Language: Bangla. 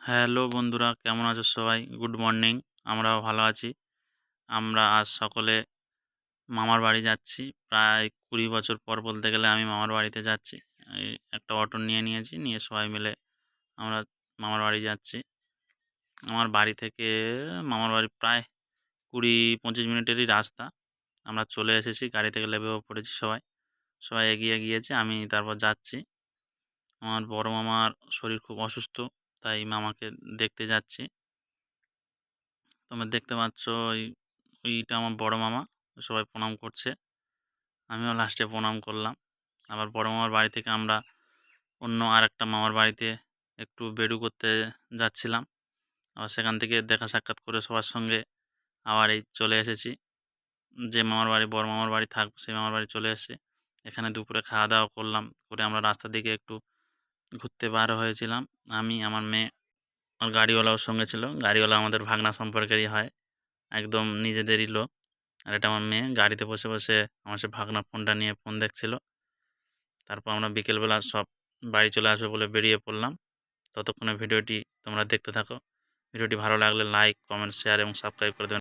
হ্যালো বন্ধুরা, কেমন আছো সবাই? Good morning. আমরাও ভালো আছি। আমরা আজ সকলে মামার বাড়ি যাচ্ছি। প্রায় ২০ বছর পর বলতে গেলে আমি মামার বাড়িতে যাচ্ছি। এই একটা অটো নিয়েছি, নিয়ে সবাই মিলে আমরা মামার বাড়ি যাচ্ছি। আমার বাড়ি থেকে মামার বাড়ি প্রায় ২০-২৫ মিনিটেরই রাস্তা। আমরা চলে এসেছি, গাড়ি থেকে নেমেও পড়েছি সবাই। সবাই এগিয়ে গিয়েছে, আমি তারপর যাচ্ছি। আমার বড় মামার শরীর খুব অসুস্থ, তাই মামাকে দেখতে যাচ্ছি। তোমরা দেখতে পাচ্ছ ওইটা আমার বড় মামা। সবাই প্রণাম করছে, আমিও লাস্টে প্রণাম করলাম। আবার বড় মামার বাড়ি থেকে আমরা অন্য আরেকটা মামার বাড়িতে একটু বেড়ু করতে যাচ্ছিলাম। আবার সেখান থেকে দেখা সাক্ষাৎ করে সবার সঙ্গে আবার এই চলে এসেছি। যে মামার বাড়ি, বড় মামার বাড়ি থাকবো, সেই মামার বাড়ি চলে এসেছি। এখানে দুপুরে খাওয়া দাওয়া করলাম, করে আমরা রাস্তার দিকে একটু ঘুরতে বার হয়েছিলাম। আমি, আমার মেয়ে, আর গাড়িওয়ালাও সঙ্গে ছিল। গাড়িওয়ালা আমাদের ভাগনা সম্পর্কেরই হয়, একদম নিজেদেরই লোক। আর এটা আমার মেয়ে গাড়িতে বসে বসে আমার সে ভাগনার ফোনটা নিয়ে ফোন দেখছিল। তারপর আমরা বিকেলবেলা সব বাড়ি চলে আসবো বলে বেরিয়ে পড়লাম। ততক্ষণে ভিডিওটি তোমরা দেখতে থাকো। ভিডিওটি ভালো লাগলে লাইক, কমেন্ট, শেয়ার এবং সাবস্ক্রাইব করে দেবেন।